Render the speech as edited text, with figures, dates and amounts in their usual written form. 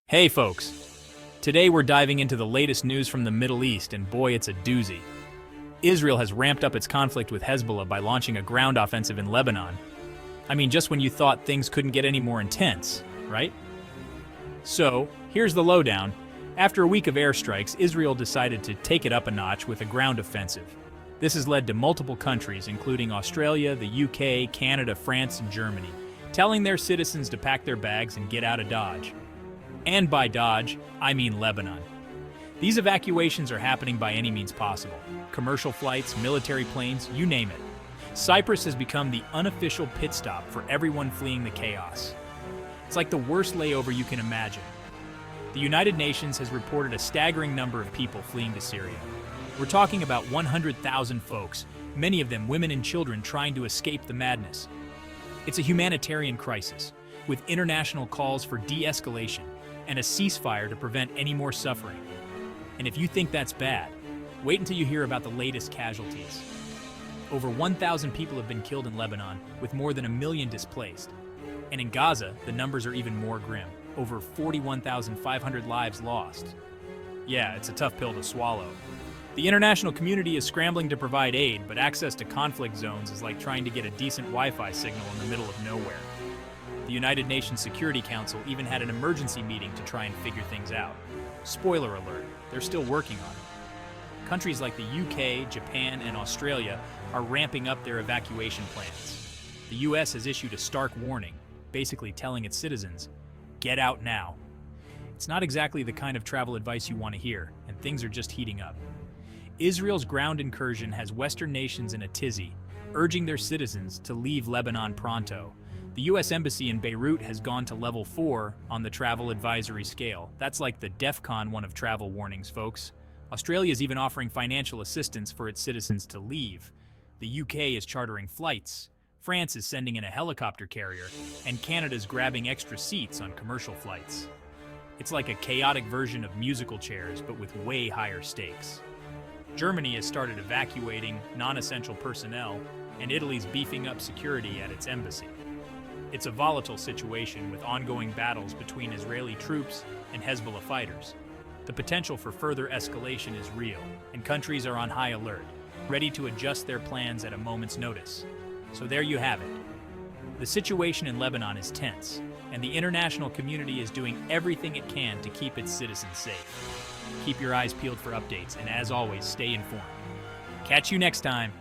Hey folks, today we're diving into the latest news from the Middle East, and boy, it's a doozy. Israel has ramped up its conflict with Hezbollah by launching a ground offensive in Lebanon. I mean, just when you thought things couldn't get any more intense, right? So, here's the lowdown. After a week of airstrikes, Israel decided to take it up a notch with a ground offensive. This has led to multiple countries, including Australia, the UK, Canada, France, and Germany, telling their citizens to pack their bags and get out of Dodge. And by Dodge, I mean Lebanon. These evacuations are happening by any means possible. Commercial flights, military planes, you name it. Cyprus has become the unofficial pit stop for everyone fleeing the chaos. It's like the worst layover you can imagine. The United Nations has reported a staggering number of people fleeing to Syria. We're talking about 100,000 folks, many of them women and children trying to escape the madness. It's a humanitarian crisis, with international calls for de-escalation and a ceasefire to prevent any more suffering. And if you think that's bad, wait until you hear about the latest casualties. Over 1,000 people have been killed in Lebanon, with more than 1 million displaced. And in Gaza, the numbers are even more grim. Over 41,500 lives lost. Yeah, it's a tough pill to swallow. The international community is scrambling to provide aid, but access to conflict zones is like trying to get a decent Wi-Fi signal in the middle of nowhere. The United Nations Security Council even had an emergency meeting to try and figure things out. Spoiler alert, they're still working on it. Countries like the UK, Japan, and Australia are ramping up their evacuation plans. The US has issued a stark warning, basically telling its citizens, get out now. It's not exactly the kind of travel advice you want to hear, and things are just heating up. Israel's ground incursion has Western nations in a tizzy, urging their citizens to leave Lebanon pronto. The U.S. Embassy in Beirut has gone to level 4 on the travel advisory scale. That's like the DEFCON 1 of travel warnings, folks. Australia is even offering financial assistance for its citizens to leave. The UK is chartering flights. France is sending in a helicopter carrier, and Canada's grabbing extra seats on commercial flights. It's like a chaotic version of musical chairs, but with way higher stakes. Germany has started evacuating non-essential personnel, and Italy's beefing up security at its embassy. It's a volatile situation with ongoing battles between Israeli troops and Hezbollah fighters. The potential for further escalation is real, and countries are on high alert, ready to adjust their plans at a moment's notice. So there you have it. The situation in Lebanon is tense, and the international community is doing everything it can to keep its citizens safe. Keep your eyes peeled for updates, and as always, stay informed. Catch you next time.